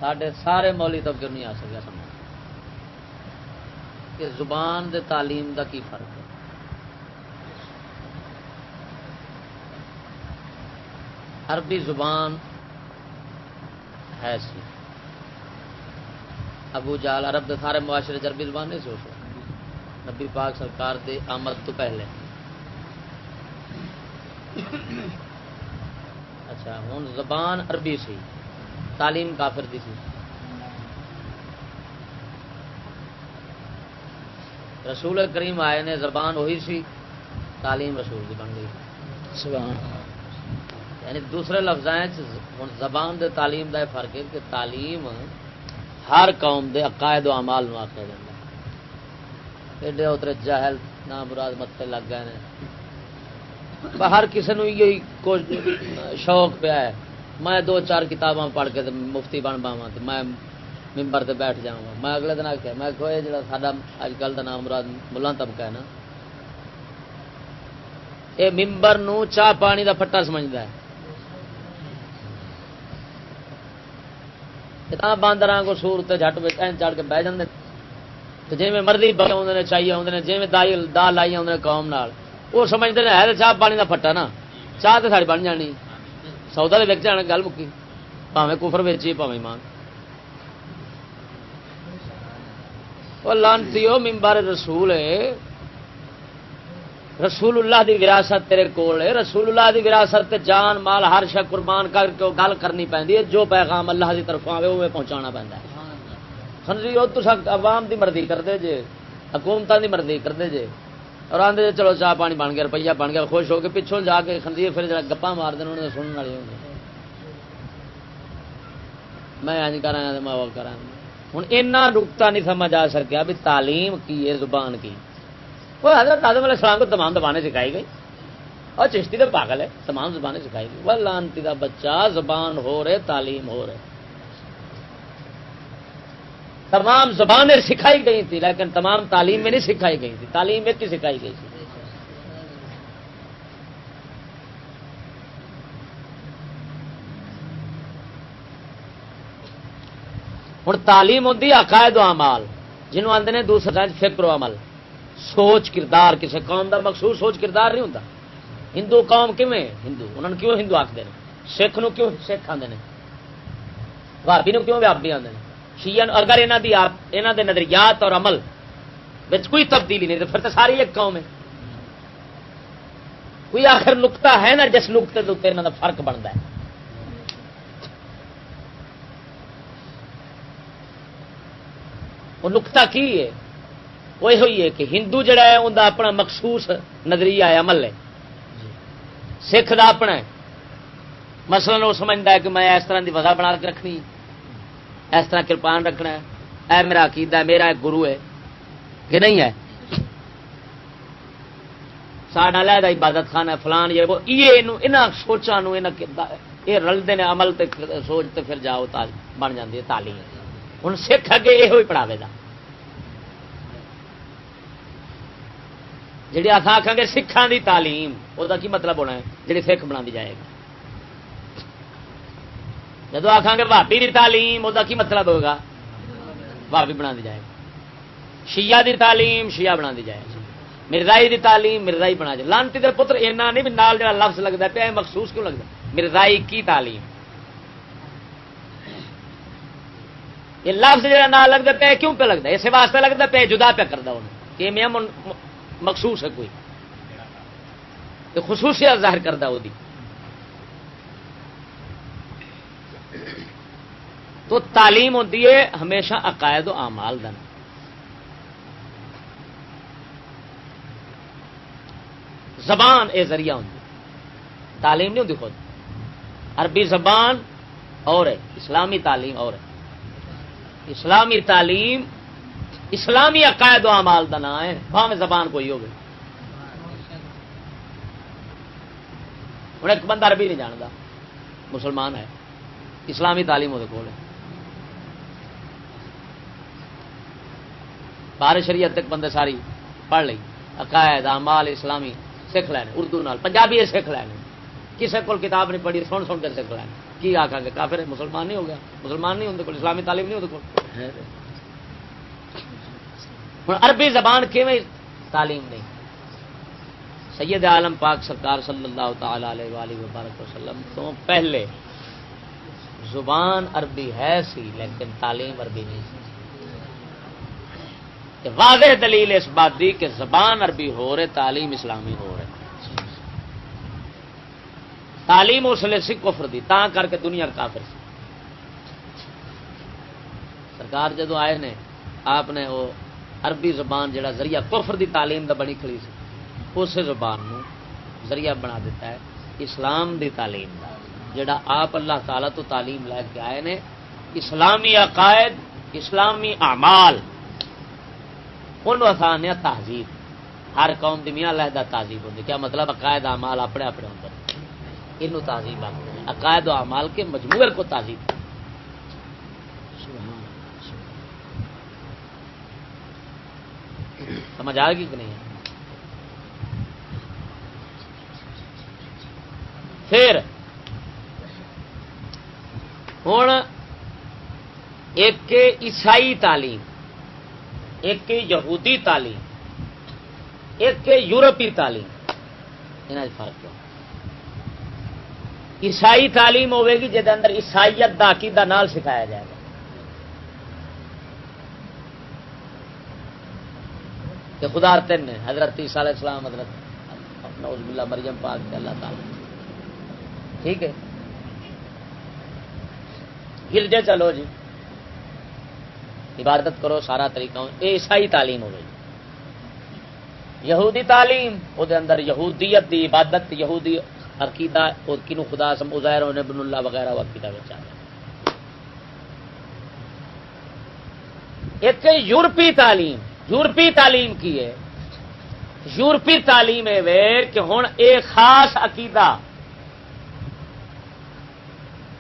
ساڈے سارے مولی طبقے نہیں آ سکیا سمجھ کہ زبان دے تعلیم دا کی فرق ہے. عربی زبان ہے سی ابو جال عرب دے سارے معاشرے چ عربی زبان نہیں سوچو نبی پاک سرکار دے آمد تو پہلے. اچھا ہوں زبان عربی سی تعلیم کافر دی سی. رسول کریم آئے نے زبان وہی سی تعلیم رسول کی بن گئی. سبحان یعنی دوسرے لفظ زبان دے تعلیم دا فرق ہے کہ تعلیم ہر قوم دے عقائد و اعمال نو آخیا جاتا ہے. ایڈے اترے جاہل نام مراد متے لگ گئے نے ہر کسی نو یہی شوق پیا ہے میں 2-4 کتاباں پڑھ کے مفتی بن پاواں تے میں ممبر تے بیٹھ جاؤں گا. میں اگلے دن آخیا میں کوئی جڑا ساڈا اج کل دا نام مراد ملاں طبقہ ہے نا اے ممبر نو چاہ پانی دا پھٹا سمجھدا ہے. باندر کو سور جٹ چڑھ کے بہ جاندے تو جی میں مرضی آدھے نے چاہیے آدھے جی میں دا لائی آدھے قوم نال وہ سمجھتے ہیں ہے چاہ پانی کا پھٹا نا چاہ تو ساری بن جانی سودا تو وک جانا گل مکی پاویں کفر ویچی پاویں ایمان. وہ لانتی ہو ممبر رسول ہے رسول اللہ دی وراثت تیرے کول ہے. رسول اللہ دی وراثت تے جان مال ہر شے قربان کر کے گل کرنی پیندی ہے. جو پیغام اللہ دی طرف آوے وہ پہنچانا پیندا ہے. خنزیر تو عوام دی مرضی کردے جے حکومتاں دی مرضی کردے جے اور آندے چلو چاہ پانی بن گیا روپیہ بن گیا خوش ہو کے پچھوں جا کے خنزیر پھر جڑا گپاں مار دین انہاں دے سنن والے ہوندے میں انج کراں تے میں وہ کراں. ہن اینا نقطہ نہیں سمجھ آ سکیا بھی تعلیم کی ہے زبان کی. وہ حضرت آدم علیہ السلام کو تمام زبانیں سکھائی گئی اور چشتی تو پاگل ہے تمام زبانیں سکھائی گئی. وہ لانتی دا بچہ زبان ہو رہے تعلیم ہو رہے تمام زبانیں سکھائی گئی تھی لیکن تمام تعلیم میں نہیں سکھائی گئی تھی. تعلیم ایک ہی سکھائی گئی تھی. ہوں تعلیم ہوتی عقائد و اعمال جنہوں آتے ہیں دوسرا فکر و عمل سوچ کردار. کسی قوم کا مخصوص سوچ کردار نہیں ہوتا. ہندو قوم کیویں ہندو انہوں نے کیوں ہندو آخر سکھ نو کیوں سکھ آتے ہیں بھابی نو کیوں وابی آتے ہیں شیعہ اگر یہاں دے نظریات اور عمل بچ کوئی تبدیلی نہیں تو پھر تو ساری ایک قوم ہے. کوئی آخر نقطہ ہے نا جس نقطے کے اتنے یہاں کا فرق بنتا ہے. وہ نقطہ کی ہے وہ یہ ہے کہ ہندو جڑا ہے ان کا اپنا مخصوص نظریہ ہے عمل ہے. سکھ کا اپنا ہے مثلا وہ سمجھتا ہے کہ میں اس طرح کی وضع بنا کے رکھنی اس طرح کرپان رکھنا ہے اے میرا عقیدہ ہے میرا ایک گرو ہے کہ نہیں ہے ساڈا علیحدہ عبادت خانہ ہے فلان یہ سوچا یہ رلتے ہیں عمل تے سوچ تے پھر جاؤ بن جاتی ہے تعلیم. ہوں سکھ اگے یہ پڑھاوے گا جی آپ آخان گے سکھان دی تعلیم وہ کی مطلب ہونا ہے جی سکھ بنا دی جائے گی. جب آخان گے بھابی دی تعلیم وہ کی مطلب ہوگا بھابی بنا دی جائے گی. شیعہ دی تعلیم شیعہ بنا دی جائے گی. مرزائی دی تعلیم مرزائی بنا جائے. لانتی دے پتر اینا نہیں بھی نال جڑا لفظ لگتا پیا مخصوص کیوں لگتا مرزائی کی تعلیم یہ لفظ جڑا نال لگتا پیا کیوں پہ لگتا ہے اس واسطے لگتا پیا جدا پہ کرتا انہوں کہ میں مخصوص ہے کوئی تو خصوصیت ظاہر کرتا وہ تو تعلیم ہوتی ہے ہمیشہ عقائد و اعمال دا زبان اے ذریعہ ہوتی تعلیم نہیں ہوتی. خود عربی زبان اور ہے اسلامی تعلیم اور ہے. اسلامی تعلیم اسلامی عقائد و اعمال دا نام ہے بھاویں زبان کوئی ہوگی. ہوں ایک بندہ عربی نہیں جانتا مسلمان ہے اسلامی تعلیم وہ کول ہے بار شریعت تک بندے ساری پڑھ لی عقائد اعمال اسلامی سیکھ لینے اردو نال پنجابی سیکھ لینے کسی کو کتاب نہیں پڑھی سن سن کے سیکھ لینے کی آخا گے کافر ہے مسلمان نہیں ہو گیا مسلمان نہیں ہوتے اسلامی تعلیم نہیں ہوتے ہوں عربی زبان کیویں تعلیم نہیں سید عالم پاک سرکار صلی اللہ تعالی علیہ وآلہ وبارک وسلم تو پہلے زبان عربی ہے سی لیکن تعلیم عربی نہیں سی واضح دلیل اس بات دی کہ زبان عربی ہو رہے تعلیم اسلامی ہو رہے تعلیم اس لیے سی کفر دی تاں کر کے دنیا کافر سی سرکار جدو آئے نے آپ نے وہ عربی زبان جڑا ذریعہ کفر دی تعلیم دا بنی کھڑی سی اس زبان نو ذریعہ بنا دیتا ہے اسلام دی تعلیم دا جڑا آپ اللہ تعالیٰ تو تعلیم لے کے آئے نے اسلامی عقائد اسلامی اعمال انہوں آسان ہے تہذیب ہر قوم دی میاں علیحدہ تہذیب ہوتی کیا مطلب عقائد اعمال اپنے اپنے ہوتے یہ تہذیب آتے ہیں عقائد و اعمال کے مجموعے کو تہذیب سمجھ آ گئی کہ نہیں پھر ہوں ایک عیسائی تعلیم ایک یہودی تعلیم ایک یورپی تعلیم انہیں فرق کیا عیسائی تعلیم ہوے گی جہد اندر عیسائیت دا عقیدہ نال سکھایا جائے گا کہ خدا تین نے حضرت عیسیٰ علیہ السلام حضرت نعوذ باللہ مریم پاک کے اللہ تعالی ٹھیک ہے گرجے چلو جی عبادت کرو سارا طریقہ یہ عیسائی تعلیم ہو گئی یہودی تعلیم وہ اندر یہودیت دی عبادت یہودی عقیدہ اور کنو خدا سم عزیر ابن اللہ وغیرہ وہ عقیدہ بچا ایک یورپی تعلیم کی ہے یورپی تعلیم ہے کہ ہن ایک خاص عقیدہ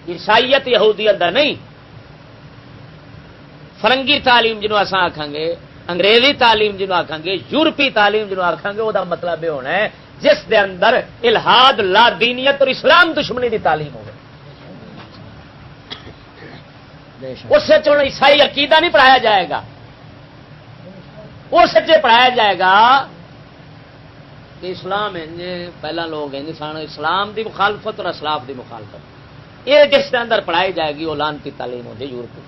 عیسائیت یہودیت دا نہیں فرنگی تعلیم جنہوں اساں آکھاں گے انگریزی تعلیم جنہوں آکھاں گے یورپی تعلیم جنہوں آکھاں گے وہ دا مطلب یہ ہونا ہے جس دے اندر الہاد لا دینیت اور اسلام دشمنی دی تعلیم ہوگی اس سے چون عیسائی عقیدہ نہیں پڑھایا جائے گا اس سے پڑھایا جائے گا کہ اسلام پہلا لوگ ہیں اسلام دی مخالفت اور اسلاف دی مخالفت یہ جس کے اندر پڑھائی جائے گی وہ لانتی تعلیم ہوتی ہے یورپ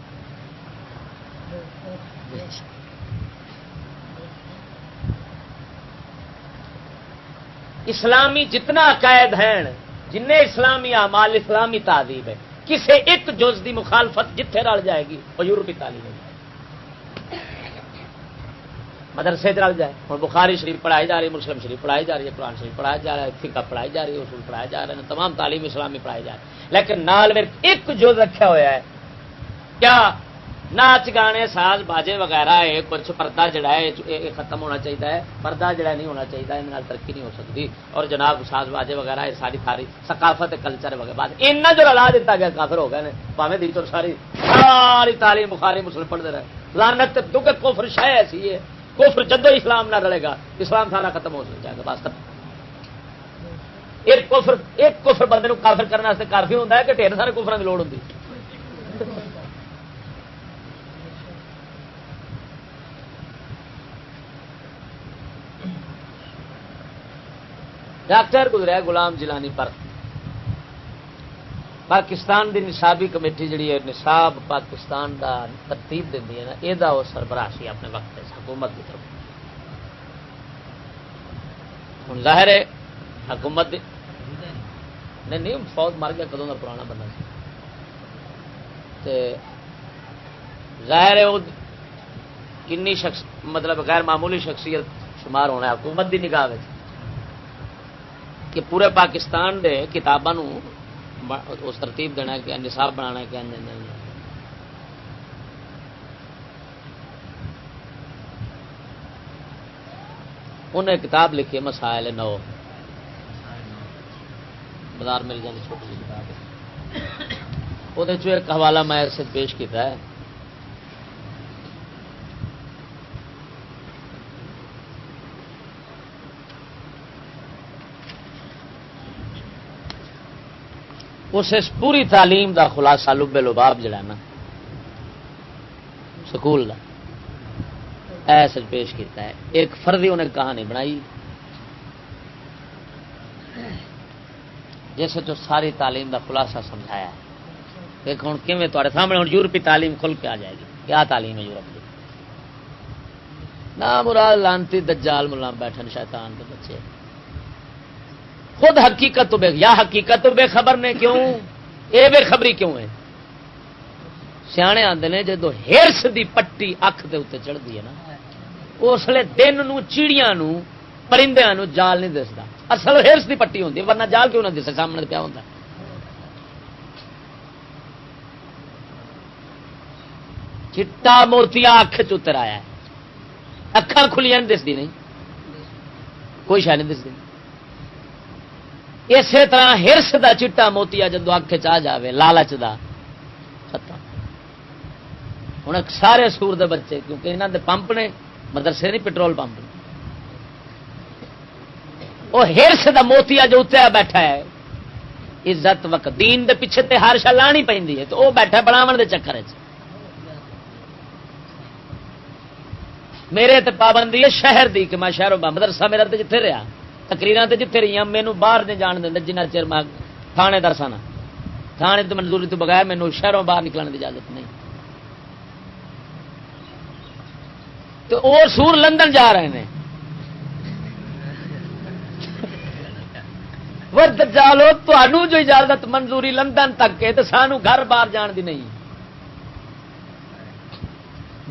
اسلامی جتنا عقائد ہیں جن اسلامی اعمال اسلامی تہذیب ہے کسی ایک جز دی مخالفت جتھے رل جائے گی وہ یورپی تعلیم ہے مدرسے رل جائے اور بخاری شریف پڑھائی جا رہی ہے مسلم شریف پڑھائی جا رہی ہے قرآن شریف پڑھایا جا رہا ہے فقہ پڑھائی جا رہی ہے اصول پڑھائے جا رہے ہیں تمام تعلیم اسلامی پڑھائی جا رہی ہے لیکن نال ایک جز رکھا ہوا ہے کیا ناچ گانے ساز باجے وغیرہ ہے کچھ پردہ جڑا ہے یہ ختم ہونا چاہیے پردہ جڑا نہیں ہونا چاہیے ان ترقی نہیں ہو سکتی اور جناب ساز باجے وغیرہ ساری ساری ثقافت کلچر وغیرہ اینا جو رلا دیتا گیا کافر ہو گئے پاویں دی تو ساری تعلیم بخاری مسلم پڑھتے رہے لعنت کیونکہ کفر شے ایسی ہے کفر جدو اسلام نہ رلے گا اسلام سارا ختم ہو جائے گا بس ایک کفر بندے کو کافر کرنے کافی ہوتا ہے کہ ڈھیر سارے کفروں کی لوڑ ہوتی ڈاکٹر گزرا غلام جیلانی پر پاکستان دی نصابی کمیٹی جڑی ہے نصاب پاکستان دا ترتیب دیندی ہے نا یہ سربراہ سی اپنے وقت حکومت کی طرف ہوں ظاہر ہے حکومت نہیں فوج مر گیا کدوں کا پرانا بندہ سی ظاہر ہے وہ کنی شخص مطلب غیر معمولی شخصیت شمار ہونا ہے حکومت دی نگاہ میں کہ پورے پاکستان دے کتاباں اس ترتیب دینا کہ نصاب بنانا کہ نہیں انہیں کتاب لکھی مسائل نو بازار مل جاتی چھوٹی سی کتاب وہ ایک حوالہ میں سے پیش کیتا ہے اس پوری تعلیم دا خلاصہ لب لباب جڑا نا سکول دا ایسے پیش کیتا ہے. ایک فرضی انہیں کہانی بنائی جیسے تو ساری تعلیم دا خلاصہ سمجھایا ہے. ایک ہوں کیویں تھوڑے سامنے ہوں یورپی تعلیم کھل کے آ جائے گی. کیا تعلیم ہے یورپ کی؟ نہ مراد لانتی دجال ملا بیٹھن شیطان کے بچے. خود حقیقت تو یا حقیقت تو بے خبر نے کیوں اے بے خبری کیوں ہے؟ سیانے آندے نے جدو ہرس دی پٹی اکھ دے اوتے چڑھدی ہے نا اس لیے دن نو چیڑیاں نو پرندیاں نو جال نہیں دسدا. اصل ہرس دی پٹی ہوندی ورنہ جال کیوں نہ دسے سامنے پیا ہوندا. چٹا موتیا اکھ چ اتر آیا ہے. اکھاں کھلیاں نہیں دسدی نہیں کوئی شے نہیں دسدی. اسی طرح ہرس دا چٹا موتیا جدو اکھ چ آ جاوے لالچ دا ختم. ہوں سارے سور دے بچے کیونکہ انہاں دے پمپ نے مدرسے نہیں پٹرول پمپ نے وہ ہرس دا موتیا جو اتیا بیٹھا ہے عزت وقت دین دے پیچھے تے ہر شا لانی پی ہے تو وہ بیٹھا بناون دے چکر چ. میرے تے پابندی ہے شہر دی کہ میں شہروں مدرسہ میرا تے جتھے رہا تقریراں تے جتھے رہی مینوں باہر نہیں جان دیندا جنہ چر میں تھانے درساں نا تھانے تے منظوری تو بغیر مینوں شہروں باہر نکلنے دی اجازت نہیں. تو اور سور لندن جا رہے ہیں وہ دجالو تانوں جو اجازت منظوری لندن تک ہے تو سانو گھر باہر جان دی نہیں.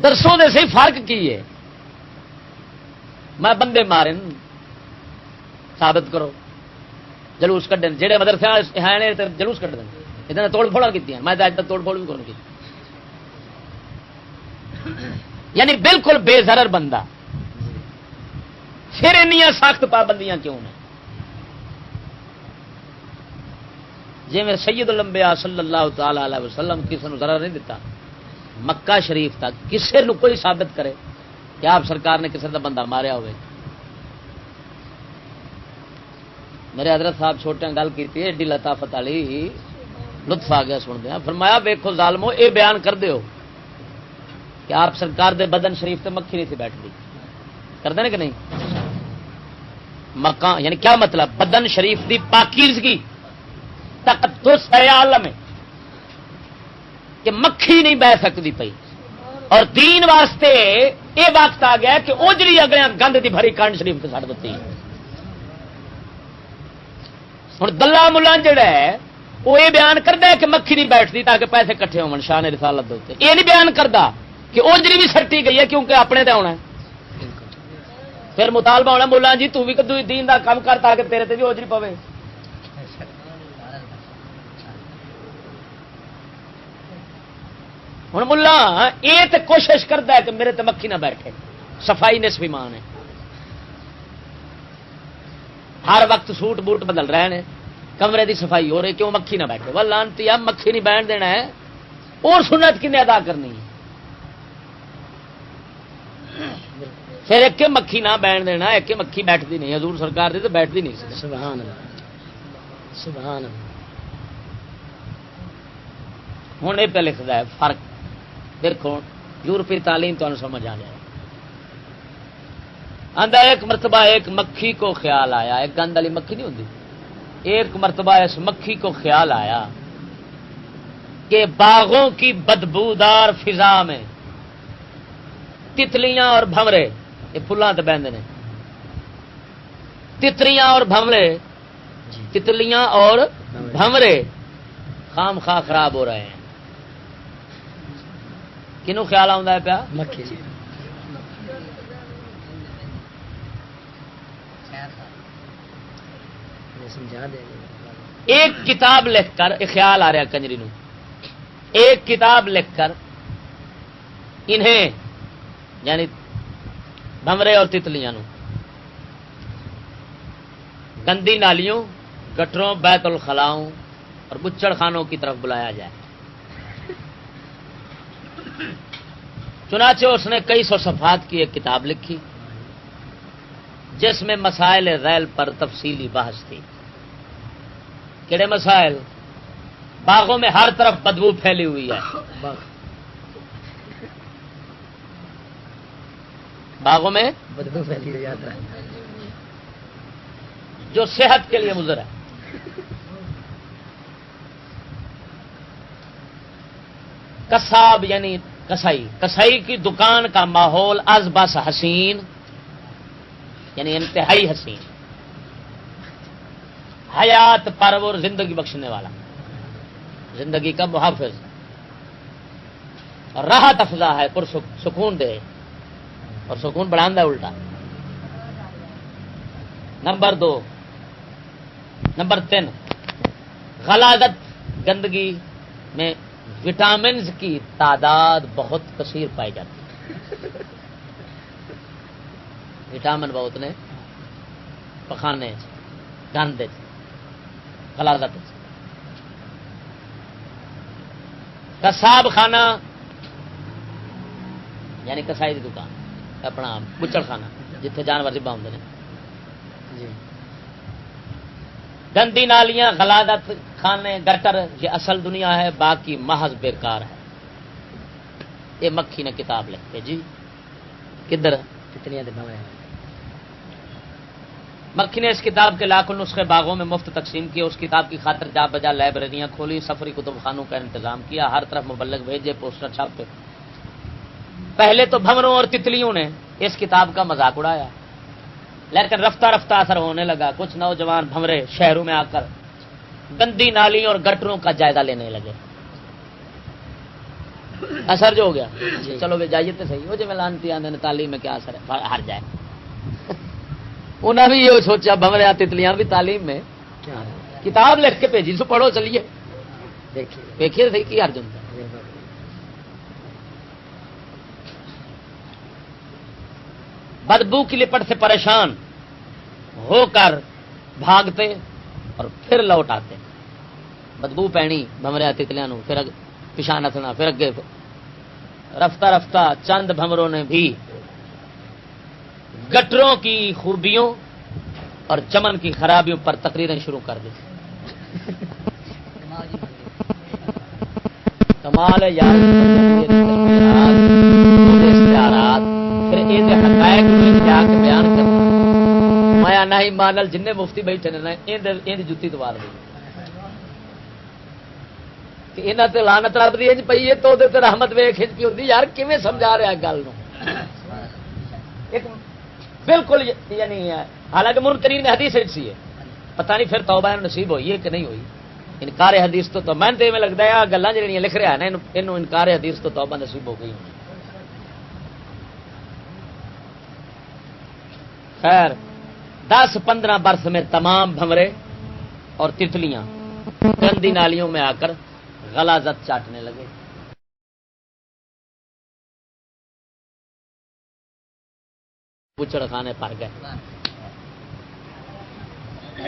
درسوں دے صحیح فرق کی ہے؟ میں بندے مارے ثابت کرو جلوس کھڈن جہے مدرسے ہیں جلوس کھڈ دیں ادھر توڑ پھوڑ کی میں اج تک توڑ پھوڑ بھی کروں کی. یعنی بالکل بے ضرر بندہ پھر انیاں سخت پابندیاں کیوں ہیں؟ جی میں سید الانبیاء صلی اللہ تعالی علیہ وسلم کسی نے ضرر نہیں دیتا مکہ شریف تک کسی نے کوئی ثابت کرے کہ آپ سرکار نے کسی کا بندہ ماریا ہوئے. میرے حضرت صاحب چھوٹے گل کی ایڈی لطافت والی لطف آ گیا سن دیا. فرمایا ویکھو ظالمو اے بیان کر دیو کہ آپ سرکار دے بدن شریف تے مکھی نہیں تھی بیٹھتی کردے نا کہ نہیں؟ مکان یعنی کیا مطلب بدن شریف دی پاکیزگی تقدس ہے عالم ہے کہ مکھی نہیں بہ سکتی پئی. اور دین واسطے یہ وقت آ گیا کہ اوجری اگلے گند دی بھری کانڈ شریف سے سٹ دیتی. ہوں دلہ ملا جڑا ہے وہ یہ بیان کرتا ہے کہ مکھی نہیں بیٹھتی تاکہ پیسے کٹھے ہو شان رسالت دے. یہ نہیں بیان کرتا کہ اوجری بھی سٹی گئی ہے کیونکہ اپنے تے ہونا ہے. پھر مطالبہ ہونا ملا جی تو بھی دین دا کام کر تاکہ تیرے تے بھی اوجری پوے. ہوں ملا یہ تو کوشش کرتا ہے کہ میرے تے مکھی نہ بیٹھے. صفائی نصف ایمان ہے. ہر وقت سوٹ بوٹ بدل رہے ہیں کمرے دی صفائی ہو رہی کیوں مکھی نہ بیٹھے. وہ لانتی اب مکھی نہیں بیٹھ دینا ہے اور سنت کنے ادا کرنی ہے. پھر ایک مکھی نہ بیٹھ دینا ایک مکھی بیٹھتی نہیں. حضور سرکار دی تو بیٹھتی نہیں. سبحان اللہ سبحان اللہ. ہوں یہ پہ لکھتا ہے فرق دیکھو یورپی تعلیم تو سمجھ آ جائے. آندہ ایک مرتبہ ایک مکھی کو خیال آیا ایک گند والی مکھی نہیں ہوتی. ایک مرتبہ اس مکھی کو خیال آیا کہ باغوں کی بدبودار فضا میں تتلیاں اور بھنورے یہ پھلاں تے بہندے نے تتلیاں اور بھنورے تتلیاں اور بھنورے خام خواہ خراب ہو رہے ہیں. کنوں خیال آتا ہے پیا؟ مکھی. ایک کتاب لکھ کر خیال آ رہا کنجری نو ایک کتاب لکھ کر انہیں یعنی بھنورے اور تتلیاں نو گندی نالیوں گٹروں بیت الخلاؤں اور بچڑ خانوں کی طرف بلایا جائے. چنانچہ اس نے کئی سو صفحات کی ایک کتاب لکھی جس میں مسائل ذیل پر تفصیلی بحث تھی. کہڑے مسائل؟ باغوں میں ہر طرف بدبو پھیلی ہوئی ہے، باغوں میں بدبو پھیلی ہوئی ہے جو صحت کے لیے مضر ہے۔ کساب یعنی کسائی، کسائی کی دکان کا ماحول از بس حسین یعنی انتہائی حسین، حیات پرور زندگی بخشنے والا، زندگی کا محافظ، اور راحت افزا ہے، پر سکون دے اور سکون بڑھاندہ ہے الٹا۔ نمبر 2، نمبر 3، غلاظت، گندگی میں وٹامنز کی تعداد بہت کثیر پائی جاتی ہے، وٹامن بہت نے پخانے گند غلاظت۔ کساب خانہ یعنی کسائی کی دکان، اپنا بچڑ خانہ جتنے جانور ذبح ہوندے نے جی، گندی نالیاں، غلاظت خانے، گٹر، یہ اصل دنیا ہے، باقی محض بیکار ہے۔ یہ مکھی نے کتاب لکھ کے جی کدھر کتنی دفعہ ہے مکھی نے اس کتاب کے لاکھوں نسخے باغوں میں مفت تقسیم کیے، اس کتاب کی خاطر جا بجا لائبریریاں کھولی، سفری کتب خانوں کا انتظام کیا، ہر طرف مبلغ بھیجے، پوسٹر چھاپے۔ پہلے تو بھنوروں اور تتلیوں نے اس کتاب کا مذاق اڑایا، لیکن رفتہ رفتہ اثر ہونے لگا، کچھ نوجوان بھنورے شہروں میں آ کر گندی نالیوں اور گٹروں کا جائزہ لینے لگے۔ اثر جو ہو گیا چلو بے جائیے تو صحیح ہو، جی میں لانتی آندے نے تعلیم میں کیا اثر ہے، ہر جائے۔ انہوں نے بھی یہ سوچا بھنورے تتلیاں بھی تعلیم میں کیا ہے؟ کتاب لکھ کے بھیجی سو پڑھو، چلیے دیکھیے دیکھیے صحیح کی ارجن تھا۔ بدبو کی لپٹ سے پریشان ہو کر بھاگتے اور پھر لوٹ آتے، بدبو پینی بھنورے تتلیاں نو، پھر پیچھے نسنا، پھر اگے رفتہ رفتہ چند بھنوروں نے بھی گٹروں کی خوبیوں اور چمن کی خرابیوں پر تقریریں شروع کر دی۔ کمال ہے یار، اشتہارات پھر یہ حقائق جا کے بیان کرنا، مایا نہ ہی مانل جن مفتی بیٹھے نے جتی توار دی کہ یہاں تے لعنت رب دی پی ہے، تو رحمت ویخ پی ہوتی یار، کیویں سمجھا رہا گل ایک بالکل یعنی حالانکہ منکرین حدیث سی ہے، پتہ نہیں پھر توبہ نصیب ہوئی ہے کہ نہیں ہوئی۔ انکار حدیث تو میں تو ایویں لگتا ہے گلاں جہاں لکھ رہا ہے نا، انہوں انکار حدیث تو توبہ نصیب ہو گئی۔ خیر 10-15 برس میں تمام بھنورے اور تتلیاں گندی نالیوں میں آ کر غلاظت چاٹنے لگے۔ بچڑ خانے پر گئے۔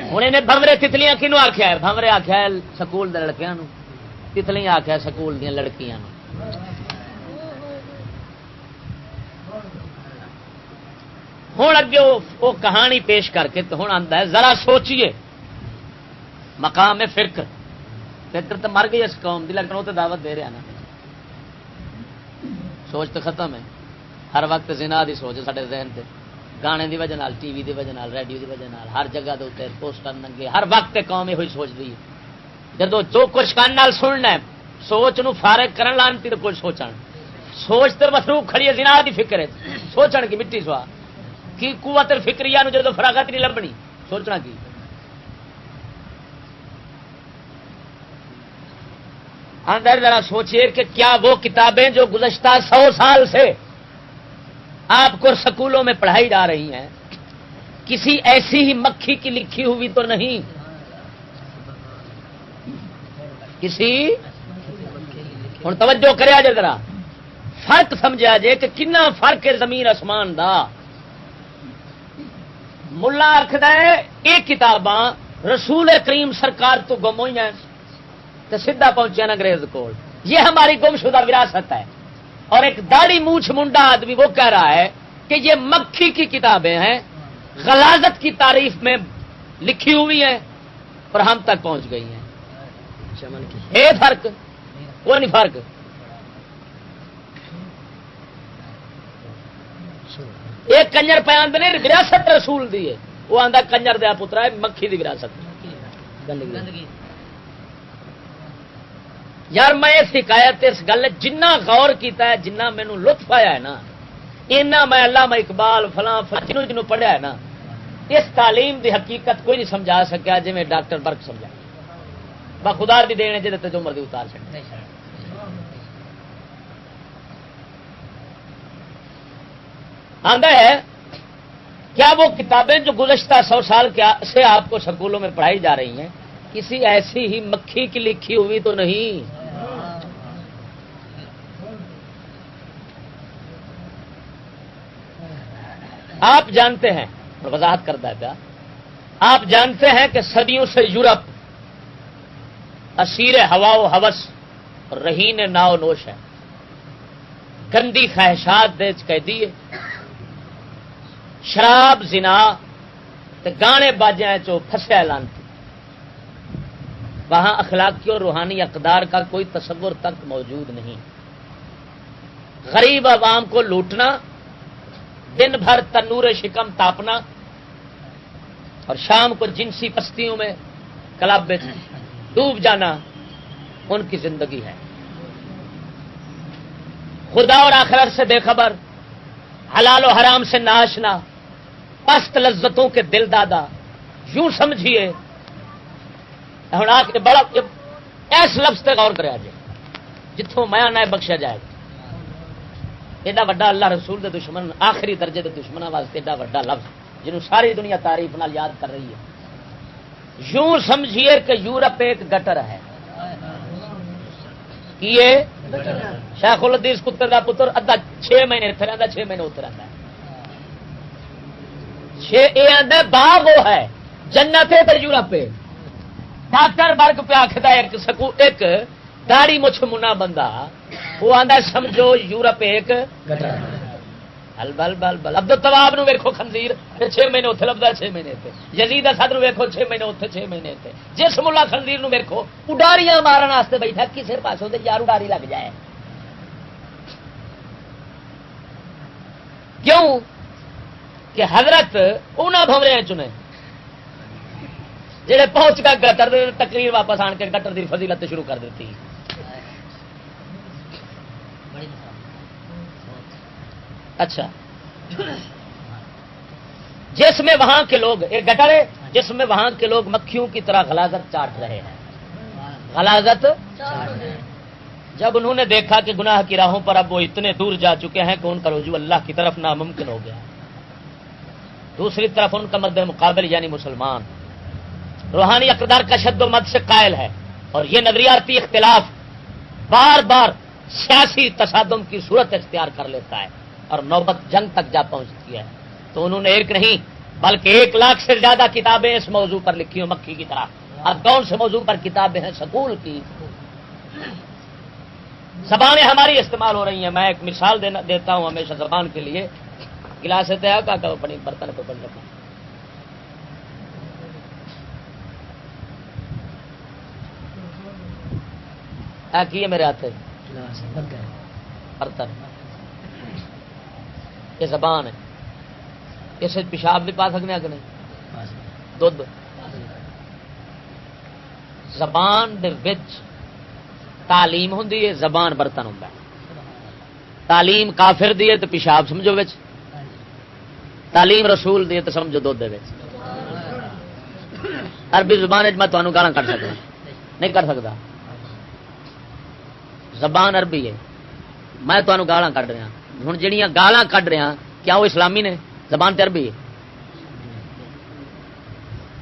ہوں انہیں بھنورے تتلیاں کنوں آخیا ہے؟ بھنورے آخیا ہے سکول دے لڑکیاں نو، تتلیاں آخیا سکول دیا لڑکیاں نو۔ ہوں اگے وہ کہانی پیش کر کے ہوں آتا ہے ذرا سوچیے، مقام فکر، فکر تو مر گئی اس قوم کی، لیکن وہ تو دعوت دے رہا نا، سوچ تو ختم ہے۔ ہر وقت زنا دی سوچ سارے ذہن سے، گانے دی وجہ نال، ٹی وی دی وجہ نال، ریڈیو دی وجہ نال، ہر جگہ دے اوپر پوسٹر ننگے، ہر وقت قوم یہ سوچ دی ہے۔ جدو جو کچھ کان نال سننا ہے، سوچ نو فارغ کرن لانتی تو کچھ سوچن، سوچ تو مصروف کھڑی ہے زنا دی فکر ہے، سوچن کی مٹی سوا کی قوت فکریہ نو جدو فراغت نہیں لبنی، سوچنا کی۔ اندر ذرا سوچئے کہ کیا وہ کتابیں جو گزشتہ 100 سال سے آپ کو سکولوں میں پڑھائی جا رہی ہیں کسی ایسی ہی مکھی کی لکھی ہوئی تو نہیں، کسی ہوں توجہ کریا جے ذرا، فرق سمجھا جے کہ کنا فرق ہے زمین آسمان دا۔ ملا آخد ہے یہ کتاباں رسول کریم سرکار تو گم ہوئی ہیں تو سیدھا پہنچے انگریز کو، یہ ہماری گمشدہ وراثت ہے۔ اور ایک داڑھی مونچھ منڈا آدمی وہ کہہ رہا ہے کہ یہ مکھی کی کتابیں ہیں، غلاظت کی تعریف میں لکھی ہوئی ہیں اور ہم تک پہنچ گئی ہیں۔ چمن کی ہے فرق کوئی نہیں فرق. ایک کنجر پہ آدھے نے وراثت رسول دی ہے، وہ آدھا کنجر دیا پترا ہے مکھی دی وراثت. گندگی یار میں اس حکایت اس گل جنہ غور کیتا ہے، جنہ مینو لطف آیا ہے نا، اینا میں علامہ اقبال فلاں جنوں جنوں پڑھیا ہے نا، اس تعلیم دی حقیقت کوئی نہیں سمجھا سکیا جی میں ڈاکٹر برق سمجھا. بخدا بھی دینے جی جو مرضی اتار سکتے. آندا ہے کیا وہ کتابیں جو گزشتہ 100 سال سے آپ کو سکولوں میں پڑھائی جا رہی ہیں کسی ایسی ہی مکھی کی لکھی ہوئی تو نہیں؟ آپ جانتے ہیں، وضاحت کرتا ہے کیا، آپ جانتے ہیں کہ صدیوں سے یورپ اسیر ہوا و ہوس اور رہین ناو نوش ہے، گندی خواہشات دے قیدی ہے، شراب زنا تے گانے باجے چو پھسیا لانتی. وہاں اخلاقی اور روحانی اقدار کا کوئی تصور تک موجود نہیں. غریب عوام کو لوٹنا، دن بھر تنور شکم تاپنا اور شام کو جنسی پستیوں میں کلب میں ڈوب جانا ان کی زندگی ہے. خدا اور آخرت سے بے خبر، حلال و حرام سے ناشنا، پست لذتوں کے دل دادا. یوں سمجھیے ہوں آ کے بڑا ایس لفظ تے غور کرے جائے جتوں میاں نہ بخشا جائے. ایڈا وڈا اللہ رسول دے دشمن، آخری درجے دے دشمنوں واسطے ایڈا وڈا لفظ جنہوں ساری دنیا تعریف نال یاد کر رہی ہے. یوں سمجھیے کہ یورپ ایک گٹر ہے. کیے شیخ الحدیث کتے دا پتر ادھا 6 مہینے اتنے رہتا، 6 مہینے اتنے رہتا ہے. باغ وہ ہے جنت ہے پر یورپ ہے. ڈاکٹر برگ پہ آخر ایک داڑھی مچھ منا بندہ وہ آدھا سمجھو یورپ ایک بل بل بل بل. عبد التواب نو ویکھو خنزیر 6 مہینے اتنے لبدا 6 مہینے اتنے. یزید اسد نو ویکھو 6 مہینے اتنے 6 مہینے اتنے. جس ملا خنزیر نو ویکھو اڈاریاں مارن واسطے بیٹھا کسی پاسوں تے یار اڈاری لگ جائے. کیوں کہ حضرت انہاں بھونرے چنے جڑے پہنچ گئے گٹر تقریر واپس آن کے گٹر دی فضیلت شروع کر دیتی. اچھا جس میں وہاں کے لوگ ایک گٹر ہے جس میں وہاں کے لوگ مکھیوں کی طرح غلاظت چاٹ رہے ہیں. غلاظت جب انہوں نے دیکھا کہ گناہ کی راہوں پر اب وہ اتنے دور جا چکے ہیں کہ ان کا رجوع اللہ کی طرف ناممکن ہو گیا. دوسری طرف ان کا مد مقابل یعنی مسلمان روحانی اقدار کا شد و مد سے قائل ہے اور یہ نظریاتی اختلاف بار بار سیاسی تصادم کی صورت اختیار کر لیتا ہے اور نوبت جنگ تک جا پہنچتی ہے. تو انہوں نے ایک نہیں بلکہ 1 لاکھ سے زیادہ کتابیں اس موضوع پر لکھی ہوں مکھی کی طرح. اور کون سے موضوع پر کتابیں ہیں؟ سکول کی. زبانیں ہماری استعمال ہو رہی ہیں. میں ایک مثال دیتا ہوں ہمیشہ زبان کے لیے. گلاس تیا کا اپنی برتن پہ بن رکھا کی ہے میرے ہاتھ برتن. یہ زبان ہے. اسے پیشاب بھی پا سکتے ہیں کہ نہیں؟ دودھ زبان دے وچ تعلیم ہوں زبان برتن ہوں. تعلیم کافر دی ہے تو پیشاب سمجھو وچ، تعلیم رسول دی تو سمجھو دودھ دے وچ. عربی زبان میں تمہیں گالاں کٹ سکتا نہیں کر سکتا. زبان عربی ہے. میں تمہیں گالاں کٹ رہا ہوں. جہاں گالاں کٹ رہا کیا وہ اسلامی نے؟ زبان تے عربی ہے.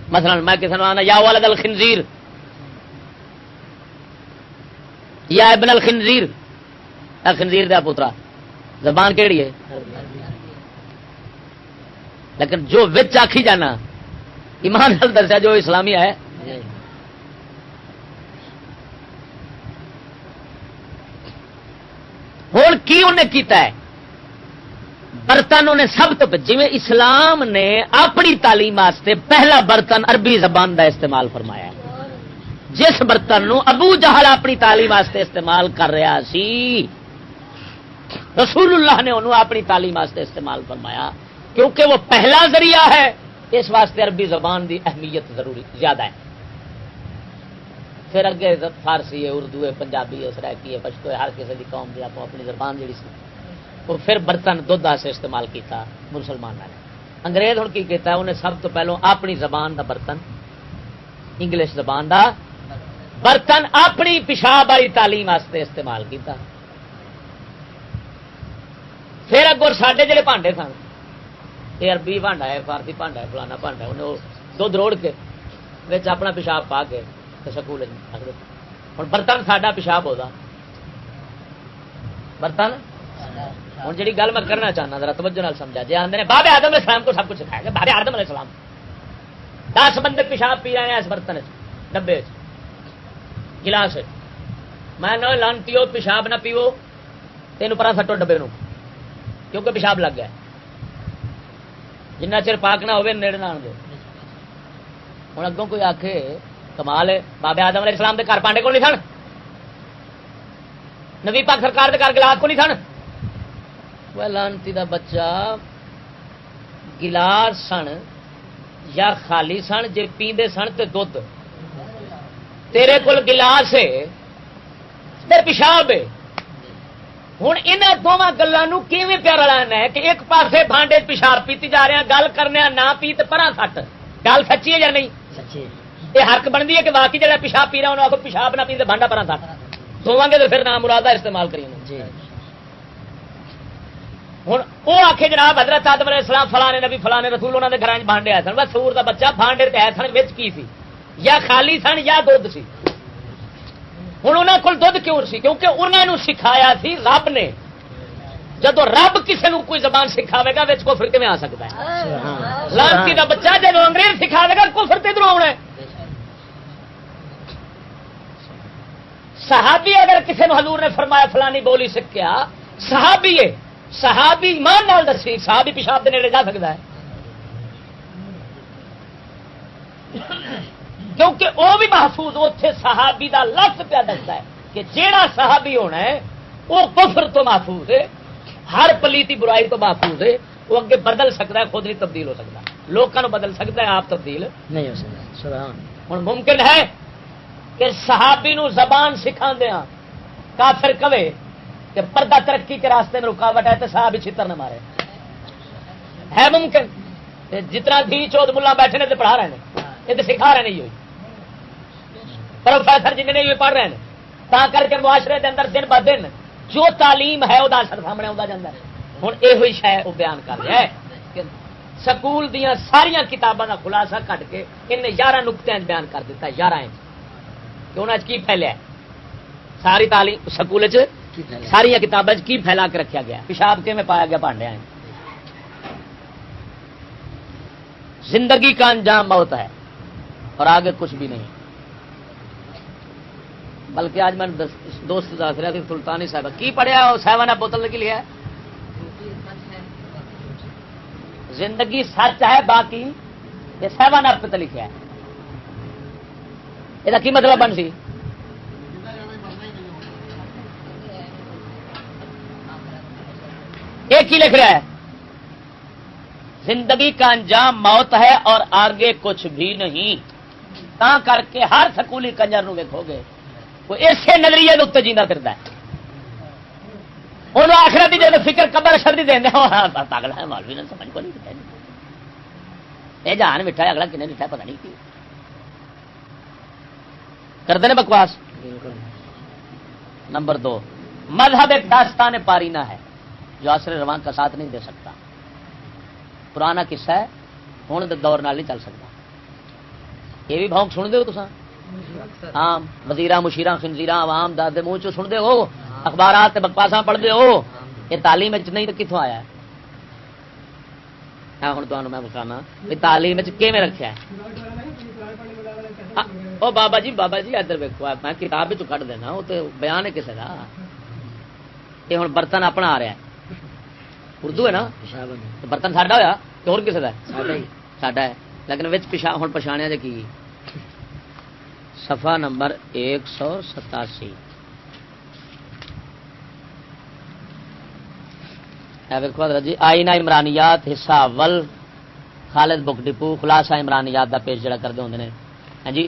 مثلا میں کسی نے آنا یا ولد الخنزیر یا ابن الخنزیر، خنزیر دا پترا، زبان کیڑی ہے؟ لیکن جو وچ آکھی جانا ایمان نال دسیا جو اسلامی ہے. ہوں کی انہیں کیتا ہے؟ برتن انہیں سب تو جی اسلام نے اپنی تعلیم واسطے پہلا برتن عربی زبان دا استعمال فرمایا ہے. جس برتن نو ابو جہل اپنی تعلیم واسطے استعمال کر رہا سی رسول اللہ نے انہوں اپنی تعلیم واسطے استعمال فرمایا کیونکہ وہ پہلا ذریعہ ہے، اس واسطے عربی زبان دی اہمیت ضروری زیادہ ہے. پھر اگے فارسی ہے، اردو ہے، پنجابی ہے، سرائکی ہے، پشتو ہے، ہر کسی کی قوم کی اپنی زبان جڑی سی وہ پھر برتن دودھ سے استعمال کیتا مسلمان نے. انگریز ہوں کی کیتا ہے، انہیں سب تو پہلو اپنی زبان دا برتن انگلش زبان دا برتن اپنی پیشاب والی تعلیم واسطے استعمال کیتا. پھر اگوں ساڈے جڑے بھانڈے سن یہ عربی بھانڈا ہے، فارسی بھانڈا ہے، فلانا بھانڈا ہے، انہیں دودھ روڑ کے وچ اپنا پیشاب پا کے سکول رکھ دے. ہوں برتن ساڈا پیشاب ہوتا برتن. ہوں جی گل میں کرنا چاہنا ذرا توجہ نال سمجھا. جی آدھے بابے آدم علیہ السلام کو سب کچھ سکھایا گیا، بابے آدم علیہ السلام 10 بندے پیشاب پی رہے ہیں اس برتن ڈبے گلاس. میں نہ لانتیو پیشاب نہ پیو تینوں پرا سٹو ڈبے نو کیونکہ پیشاب لگ گیا. جنہ چر پاک نہ ہوئے نیڑے نہ آن دو. ہوں اگوں کوئی آخے کمال ہے بابے آدم علیہ السلام دے گھر پانڈے کو نہیں سن، نبی پاک سرکار دے گھر گلاس کو نہیں سن. وہ لانتی دا بچہ گلاس سن یا خالی سن جے پیندے سن تے دودھ. تیرے کول گلاس ہے تے پیشاب ہے. ہوں یہاں دونوں گلوں کیویں پیا رلانا ہے کہ ایک پاسے بھانڈے پیشاب پیتی جا رہے ہیں، گل کرنے نہ پی تو پرا سٹ. گل سچی ہے یا نہیں؟ یہ حق بنتی ہے کہ واقعی جڑا پیشاب پی رہا انہوں آخو پیشاب نہ پی تو بھانڈا پرا سٹ دواں گے تو پھر نام مرادہ استعمال کریے. ہوں وہ آخے جناب حضرت آدم علیہ السلام فلانے نبی فلانے رسول انہوں نے گھر بانڈے آئے سن. بس سور کا بچہ بانڈے آئے سن وچ کی سی یا خالی سن یا دودھ سی. ہوں انہوں کو دودھ کیوں سی؟ کیونکہ انہوں نے سکھایا سی رب نے. جدو رب کسی کو کوئی زبان سکھاوے گا وچ کفر کیویں آ سکتا ہے؟ لانتی کا بچہ جب انگریز سکھاوے گا کفر تے ادھر آنا ہے. صحابی اگر کسی حضور نے فرمایا فلانی بولی سکھیا صحابی ہے، صحابی ایمان نال دسی صحابی پیشاب دے نیڑے جا سکتا ہے؟ کیونکہ وہ بھی محفوظ اتنے صحابی دا لفظ پیا دستا ہے کہ جیڑا صحابی ہونا ہے وہ کفر تو محفوظ ہے، ہر پلیتی برائی تو محفوظ ہے. وہ اگے بدل سکتا ہے، خود نہیں تبدیل ہو سکتا. لوگوں بدل سکتا ہے، آپ تبدیل نہیں ہو سکتا. ہوں ممکن ہے کہ صحابی نو زبان سکھا دیا کافر کہے کہ پردہ ترقی کے راستے میں رکاوٹ ہے تو صحابی چھتر نہ مارے. ہے ممکن؟ جتنا دھی چود ملا بیٹھے نے تو پڑھا رہے ہیں، یہ تو سکھا رہے نہیں ہوئی. پروفیسر جن نے بھی پڑھ رہے ہیں تا کر کے معاشرے کے اندر دن ب دن جو تعلیم ہے وہ اثر سامنے آتا جاتا ہے. ہوں یہ شاید وہ بیان کر رہا ہے کہ سکول دیا ساریا کتابوں کا خلاصہ کٹ کے انہیں 11 نقطے بیان کر دیتا ہے. 11 کہ انہوں کی پھیلیا ساری تعلیم سکول ساری کتابیں کی پھیلا کے رکھا گیا. پیشاب کے میں پایا گیا پانڈیا. زندگی کا انجام موت ہے اور آگے کچھ بھی نہیں. بلکہ آج میں دوست دس رہا تھی سلطانی صاحب کی پڑھیا وہ 7 اپ بوتل کی لیا ہے. زندگی سچ ہے باقی یہ 7 اپ پہ لکھا ہے. یہ کی مطلب بن سی؟ ایک ہی لکھ رہا ہے زندگی کا انجام موت ہے اور آگے کچھ بھی نہیں. تا کر کے ہر سکولی کنجر نو ویکھو گے وہ اسی نظریے کے اتنے جینا پھرتا ہے. انہوں آخرت کی جب فکر قبر شردی دینا پاگل ہے مولوی نے سمجھ کو نہیں دکھا. یہ جہان میٹھا ہے اگلا کنے میٹھا پتا نہیں کی کرتے ہیں بکواس. نمبر 2 مذہب ایک داستان پارینہ ہے جو عصر رواں کا ساتھ نہیں دے سکتا. پرانا قصہ ہے ہوں دور نال نہیں چل سکتا. یہ بھی بھونک سن دے ہو تو ہاں وزیرا مشیرا خنزیرا عوام دے منہ چ سن دے ہو اخبارات بکواساں پڑھتے ہو. یہ تعلیم نہیں تو کتوں آیا ہے؟ ہوں تمہیں میں بتانا تعلیم کیویں رکھا ہے. او بابا جی ادھر ویکو میں کتاب کٹ دینا وہ تو بیان ہے کسی کا. یہ ہوں برتن اپنا آ رہا ہے اردو ہے نا برتن ساڈا ہوا کہ اور کسی کا ساڈا ہے لیکن پیشاب ہوں پچھاڑیا جی کی صفحہ نمبر 187. دیکھو حضرت جی آئینہ عمرانیات حصہ اول خالد بک ڈپو خلاصہ عمرانیات دا پیش جڑا کرتے ہوندے نے ہاں جی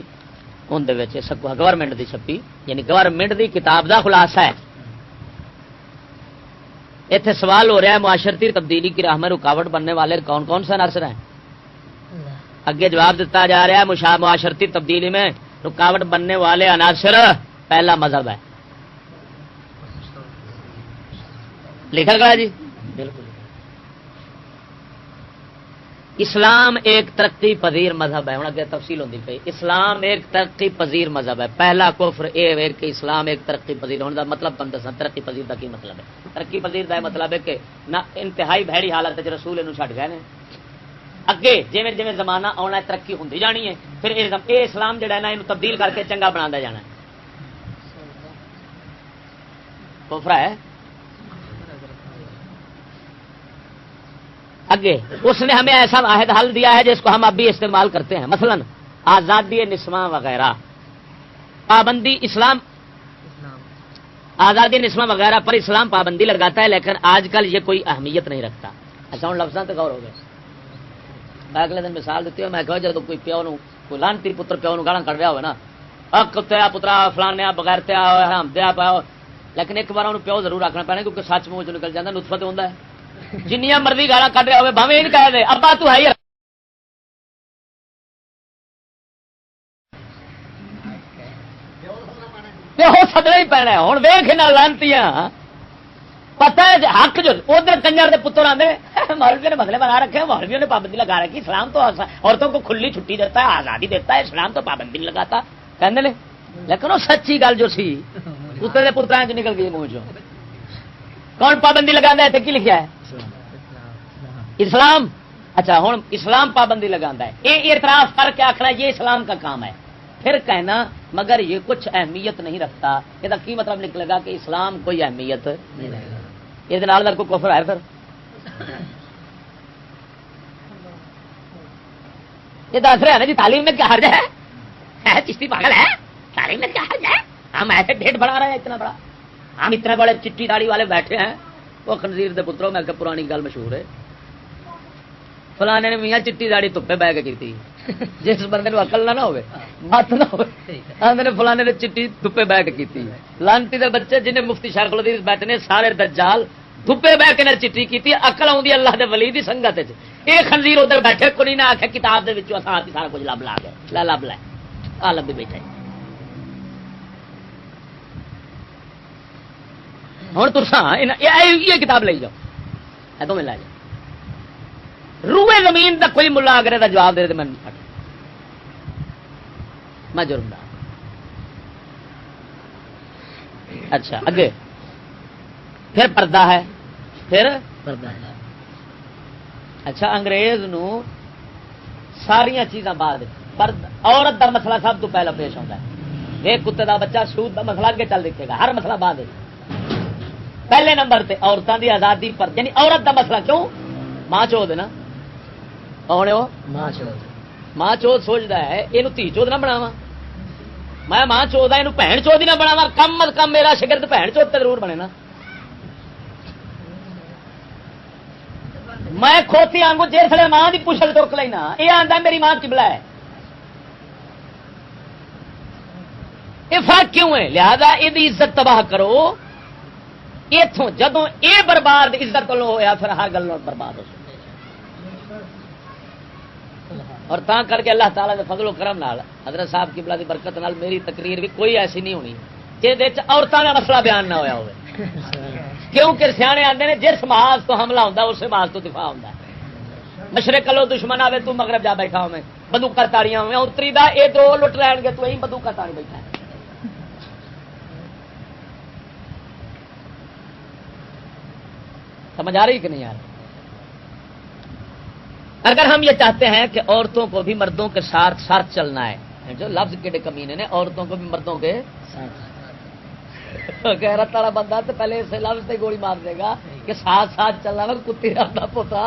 اندر گورنمنٹ دی چھپی یعنی گورنمنٹ دی کتاب دا خلاصہ ہے. اتنے سوال ہو رہا ہے معاشرتی تبدیلی کی راہ میں رکاوٹ بننے والے کون کون سے عناصر ہیں. اگے جواب دیتا جا رہا ہے معاشرتی تبدیلی میں رکاوٹ بننے والے عناصر پہلا مذہب ہے. لکھا گیا جی بالکل. اسلام ایک ترقی پذیر مذہب ہے. ہوں اگے تفصیل ہوتی پی. اسلام ایک ترقی پذیر مذہب ہے. پہلا کفر یہ کہ اسلام ایک ترقی پذیر ہونے کا مطلب تم دسا ترقی پذیر کا کی مطلب ہے. ترقی پذیر کا مطلب ہے کہ نہ انتہائی بھڑی حالت رسول یہ چھڈ گئے ہیں. اگے جویں جویں زمانہ آنا ترقی ہوتی جانی ہے پھر یہ اسلام جڑا ہے نا یہ تبدیل کر کے چنگا بنا جانا ہے. کفر ہے. اگے اس نے ہمیں ایسا واحد حل دیا ہے جس کو ہم اب بھی استعمال کرتے ہیں. مثلا آزادی نسواں وغیرہ پابندی اسلام آزادی نسواں وغیرہ پر اسلام پابندی لگاتا ہے لیکن آج کل یہ کوئی اہمیت نہیں رکھتا. اچھا ہوں لفظوں سے غور ہو گئے. میں اگلے دن مثال دیتی ہوں. میں کہا جب کوئی پیو نو کوئی لانتی پتر پیو نو گالاں کڑ رہا ہوئے نا کتیا پترا فلانے بغیر تیا ہم دیا پاؤ لیکن ایک بار انہوں پیو ضرور رکھنا پینا کیونکہ سچ منہ چ نکل جاتا نطفہ تو ہوتا ہے. جنیاں مرضی گالاں کڈ رہا ہوئے بھاویں یہ کہہ دے ابا تو ہے ہی پیو سدنا ہی پینا. ہوں ویخ نہ لانتیاں پتا ہے حق جو ادھر کنجر کے پتر آتے مولویوں نے مسئلے بنا رکھے ہیں. مولویوں نے پابندی لگا رکھی. اسلام تو عورتوں کو کھلی چھٹی دیتا ہے آزادی دیتا ہے. اسلام تو پابندی نہیں لگاتا کہنے نے. لیکن وہ سچی گل جو سی پتر کے پترا چ نکل گئی منہ چ. کون پابندی لگا ہے کی لکھا ہے اسلام. اچھا ہوں اسلام پابندی لگا ہے یہ اعتراف کر کے آخنا یہ اسلام کا کام ہے. پھر کہنا مگر یہ کچھ اہمیت نہیں رکھتا. یہ کی مطلب نکلے گا کہ اسلام کوئی اہمیت نہیں رہے گا. یہ کو کفر ہے. پھر یہ دس رہے ہیں نا جی تعلیم میں کیا حرج ہے چشتی پاگل ہے. تعلیم میں کیا حرج ہے. ہم ایسے ڈیٹ بڑھا رہے ہیں اتنا بڑا. ہم اتنے بڑے چٹی داڑھی والے بیٹھے ہیں. وہ خنزیر دے پتروں میں کہ پرانی گل مشہور ہے فلانے نے میاں چٹی داڑھی دھوپے بہ کے کی. جس بندے کو عقل نہ ہوئے مت نہ ہوئے فلانے نے چٹی دھوپے بہ کے کی. لانتی دے بچے جنہیں مفتی شیخ الحدیث بیٹھے نے سارے دجال دھوپے بہ کے چٹی کی. عقل آؤں اللہ دے ولی دی سنگت یہ خنزیر ادھر بیٹھے کوئی نہ آخیا کتاب دے وچوں سارا کچھ لب لا گئے لب لے آ لبی بیٹھے. ہوں ترساں یہ کتاب لے جاؤ تو میں لے جاؤ. روئے زمین تک کوئی ملا آگرے کا جواب دے میں جرم دار. اچھا اگے پھر پردہ ہے. پھر پردہ ہے. اچھا انگریز نو ساریا چیزاں بعد عورت دا مسئلہ سب تو پہلا پیش ہوتا ہے. ایک کتے دا بچہ سود دا مسئلہ اگے چل دکھے گا. ہر مسئلہ بعد پہلے نمبر تے عورتوں دی آزادی پر یعنی عورت دا مسئلہ کیوں ماں چود نا ماں چود سوچتا ہے یہ دھی چود نہ بناوا. میں ماں چود ہے یہ بہن چود ہی نہ بناوا. کم از کم میرا شگرد بہن چود تے ضرور بنے نا. میں کھوتی آنگو جس ویلے ماں کی پوچھل ترک لینا یہ آتا میری ماں قبلہ ہے. یہ فرق کیوں ہے؟ لہذا یہ عزت تباہ کرو. اتوں جدو یہ برباد عزت کو ہوا پھر ہر گل برباد ہو. اور تا کر کے اللہ تعالیٰ کے فضل و کرم نال حضرت صاحب قبلہ دی برکت نال میری تقریر بھی کوئی ایسی نہیں ہونی جہد عورتوں کا مسئلہ بیان نہ ہوا ہوئے. کیونکہ سیانے آتے ہیں جس محاذ تو حملہ ہوتا اس محاذ تو دفاع ہوتا ہے. مشرق لو دشمن آئے تو مغرب جا بیٹھا ہوں میں بندوقہ تاڑیاں ہوئے اتری دا یہ دو لٹ لین گے تو یہی بندوقہ تاڑی بیٹھا ہے. سمجھ آ رہی کہ نہیں آ رہی؟ اگر ہم یہ چاہتے ہیں کہ عورتوں کو بھی مردوں کے ساتھ ساتھ چلنا ہے جو لفظ کے کمینے نے عورتوں کو بھی مردوں کے ساتھ غیرت والا بندہ تو پہلے اسے لفظ سے گولی مار دے گا کہ ساتھ ساتھ چلنا وا کتی رہتا پوتا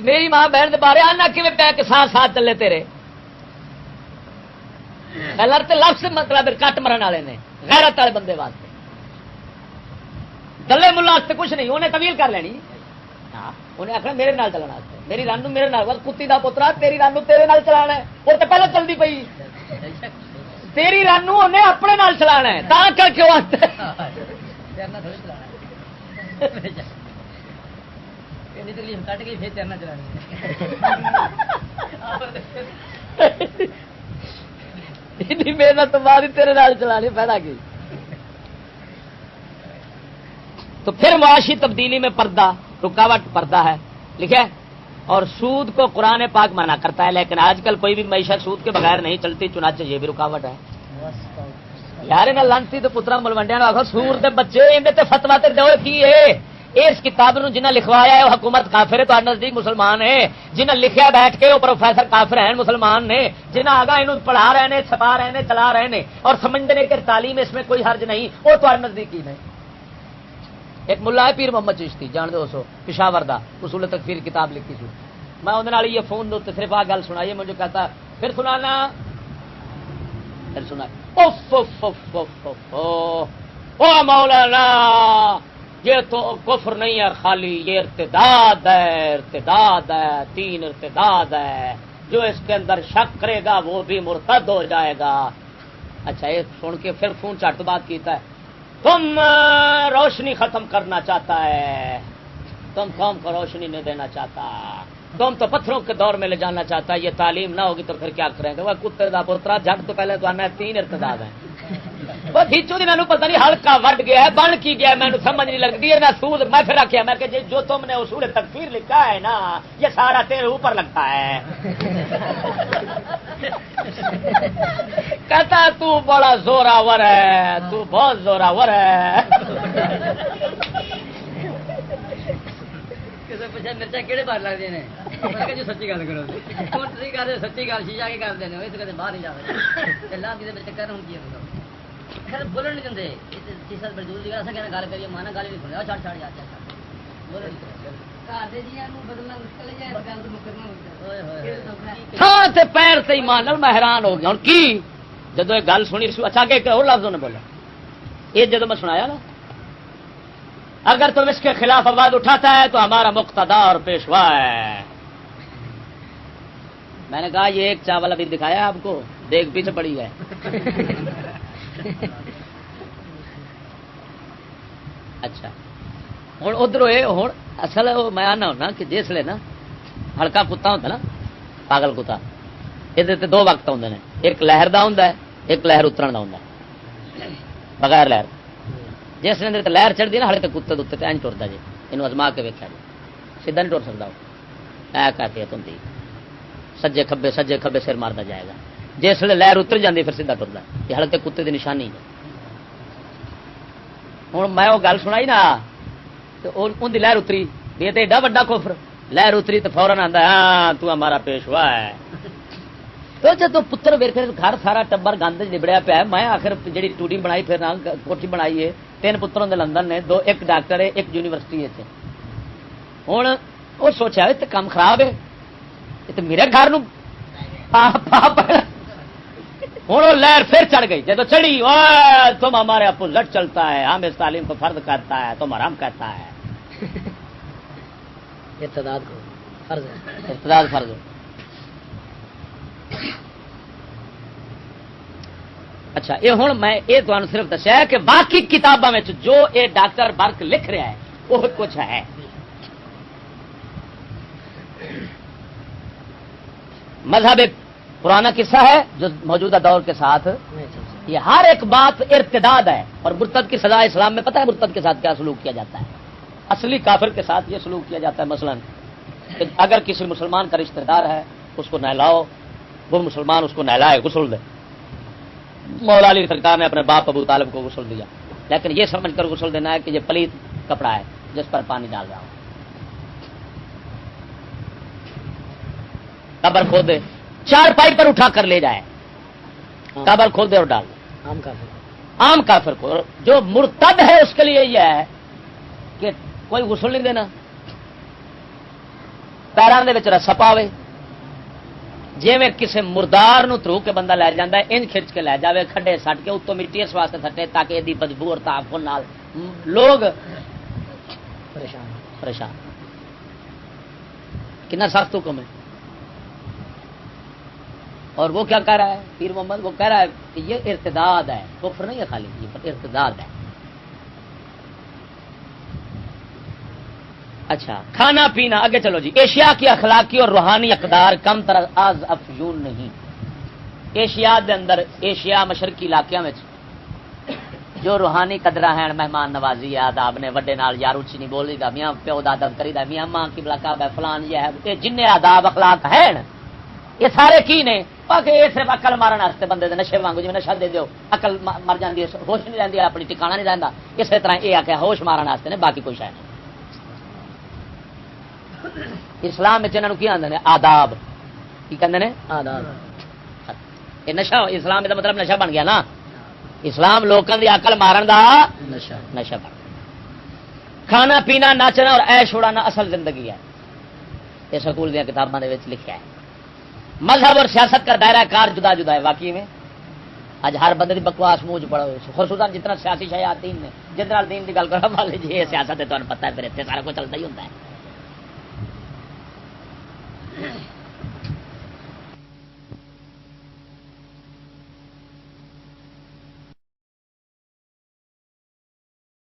میری ماں بہن کے بارے آنا کہ ساتھ ساتھ چلے تیرے غلط لفظ مطلب کٹ مرن والے نے غیرت والے بندے واسطے دلے ملا واسطے کچھ نہیں انہیں طویل کر لینی انہیں آخنا میرے نال چلانا میری رن میرے نال کتی کا پوترا تیری رن تیرے نال چلانا ہے وہ تو پہلے چلتی پئی تیری رن انہیں اپنے نال چلانا ہے تا کر کے واسطے کٹ گئی پھر تیرنا چلانی محنت تو بعد ہی تیرے نال چلانی پیدا کی تو پھر معاشی تبدیلی میں پردہ رکاوٹ پردہ ہے لکھا ہے اور سود کو قرآن پاک منع کرتا ہے لیکن آج کل کوئی بھی معیشت سود کے بغیر نہیں چلتی چنانچہ یہ بھی رکاوٹ ہے یار انہیں لانتی تو پترا ملوڈیا نے آخر سور دے بچے اندر فتوا تے دو کی ہے اس کتاب نو جنہیں لکھوایا ہے وہ حکومت کافر ہے تو نزدیک مسلمان ہے جنہیں لکھیا بیٹھ کے وہ پروفیسر کافر ہیں مسلمان نے جنہیں آگا انہوں پڑھا رہے ہیں چھپا رہے ہیں چلا رہے ہیں اور سمجھنے کے تعلیم اس میں کوئی حرج نہیں وہ تو نزدیکی نہیں ایک ملا ہے پیر محمد چشتی جان دو سو پشاور دا اصول تکفیر کتاب لکھی تھی میں اندر یہ فون دو صرف آ گل سنائی مجھے کہتا پھر سنانا پھر سنا او مولانا یہ تو کفر نہیں ہے خالی یہ ارتداد ہے تین ارتداد ہے جو اس کے اندر شک کرے گا وہ بھی مرتد ہو جائے گا اچھا یہ سن کے پھر فون چٹ بات کیتا ہے تم روشنی ختم کرنا چاہتا ہے تم قوم کو روشنی نہیں دینا چاہتا تم تو پتھروں کے دور میں لے جانا چاہتا ہے یہ تعلیم نہ ہوگی تو پھر کیا کریں گے وہ کتے دا پترا جھٹ تو پہلے تو آنا تین ارتداد ہیں وہ کھینچو دی مینوں پتہ نہیں ہلکا وڈ گیا ہے بن کی گیا ہے مینوں سمجھ نہیں لگتی ہے نہ سود میں پھر رکھیا میں کہ جو تم نے اصول تکفیر لکھا ہے نا یہ سارا تیرے اوپر لگتا ہے کہتا تو بڑا زوراور ہے تو بہت زوراور ہے مرچا کہڑے بار لگتے ہیں جو سچی گل کرو سچی گل شیشا کے کرتے ہیں اس باہر نہیں جاتے چکر ہوں کی بولن نہیں دیں شیشا مزدور کی گل کریے مانا گل نہیں سنیا چھڑ چھڑ جاتے ہاں تے پیر سے ایمان میں حیران ہو گیا ہوں کی جدو یہ گل سنی اچھا کہ ایک اور لفظوں نے بولا یہ جدو میں سنایا نا اگر تم اس کے خلاف آواز اٹھاتا ہے تو ہمارا مقتدا اور پیشوا ہے میں نے کہا یہ ایک چاول ابھی دکھایا آپ کو دیکھ پیچھے پڑی ہے اچھا ہوں ادھر ہوں اصل میں آنا ہونا کہ جسے نا ہلکا کتا ہوتا نا پاگل کتا یہ دو وقت ہوتے ہیں ایک لہر کا ہوں ایک لہر اترن کا ہوں بغیر لہر جس نے لہر چڑھتی نا ہلے تو کتے دے این ٹرتا جی یہ ازما کے ویکیا جی سیدھا نہیں ٹر سکتا وہ کیفیت ہوں سجے کھبے سر مارتا جائے گا جس لہر اتر جاتی پھر سیدھا ٹرتا یہ ہلے تو کتے کی نشانی ہے ہوں میں وہ گل سنائی نا تو ان کی لہر اتری یہ تو ایڈا وڈا کفر لہر اتری تو فورن آتا ہاں تو ہمارا پیشوا ہے تو جب پتر ویر پھر گھر سارا ٹبر گند نبڑیا پیا میں آخر جی ٹوڈی بنائی پھر کوٹھی بنائی ہے 3 پتروں کے لندن نے 2 ایک ڈاکٹر ہے ایک یونیورسٹی ہے ہوں وہ سوچا یہ کام خراب ہے یہ تو میرے گھر ہوں لہر پھر چڑھ گئی جب چڑھی تم ہمارے اپوزٹ چلتا ہے ہم اس تعلیم کو فرض کرتا ہے تم حرام کہتا ہے ارتداد فرض ہے اچھا یہ ہوں میں یہ تمہیں صرف دسیا کہ باقی کتابوں میں جو یہ ڈاکٹر برک لکھ رہا ہے وہ کچھ ہے مذہب ایک پرانا قصہ ہے جو موجودہ دور کے ساتھ یہ ہر ایک بات ارتداد ہے اور مرتد کی سزا اسلام میں پتہ ہے مرتد کے ساتھ کیا سلوک کیا جاتا ہے اصلی کافر کے ساتھ یہ سلوک کیا جاتا ہے مثلا کہ اگر کسی مسلمان کا رشتہ دار ہے اس کو نہلاؤ وہ مسلمان اس کو نہلائے غسل دے مولا علی سرکار نے اپنے باپ ابو طالب کو غسل دیا لیکن یہ سمجھ کر غسل دینا ہے کہ یہ پلیت کپڑا ہے جس پر پانی ڈال رہا ہو قبر کھود دے 4 پائی پر اٹھا کر لے جائے قبر کھود دے اور ڈال دے عام کافر کو جو مرتد ہے اس کے لیے یہ ہے کہ کوئی غسل نہیں دینا پیران دے وچ رسا پاوے جی میں کسی مردار نو ترو کے بندہ لے جاندہ ہے انج کھچ کے لے جاوے کھڈے سٹ کے اتوں مٹی اس واسطے سٹے تاکہ یہ بدبو اور تعفن نال لوگ پریشان کتنا سخت حکم ہے. اور وہ کیا کہہ رہا ہے پیر محمد؟ وہ کہہ رہا ہے کہ یہ ارتداد ہے، کفر نہیں ہے خالی، یہ ارتداد ہے. اچھا کھانا پینا آگے چلو جی. ایشیا کی اخلاقی اور روحانی اقدار کم تر از افیون نہیں. ایشیا دے اندر، ایشیا مشرقی علاقے میں جو روحانی قدرہ ہیں، مہمان نوازی ہے، آداب نے وڈے نال یار اچھی نہیں بولی دا، میاں پیو دا ادب کری دا، میاں ماں کی بلاکاب ہے، فلان یہ ہے، یہ جن آداب اخلاق ہیں یہ سارے کی نے باقی یہ صرف عقل مارن واسطے بندے دے نشے وانگو، جی نشہ دے دیو عقل مر جاندی ہے، ہوش نہیں رہندی، اپنی ٹھکانا نہیں رہندا. اسی طرح یہ آ کے ہوش مارن واسطے نے، باقی کوئی شے نہیں. اسلام میں انہوں کی آدھے آداب کی کہتے ہیں آداب. یہ نشہ اسلام کا مطلب نشہ بن گیا نا. اسلام لوگوں کی عقل مارن دا نشہ بن گیا. کھانا پینا ناچنا اور عیش اڑانا اصل زندگی ہے. یہ سکول دیا کتابوں کے لکھا ہے. مذہب اور سیاست کا دائرہ کار جدا جدا ہے. واقعی میں اج ہر بندے کی بکواس منہ پڑا خصوصاً جتنا سیاسی شیاطین نے جتنا دین کی گل کرا مان لیجیے یہ سیاست ہے، تمہیں پتہ ہے پھر اتنے سارا کچھ چلتا ہی ہوتا ہے.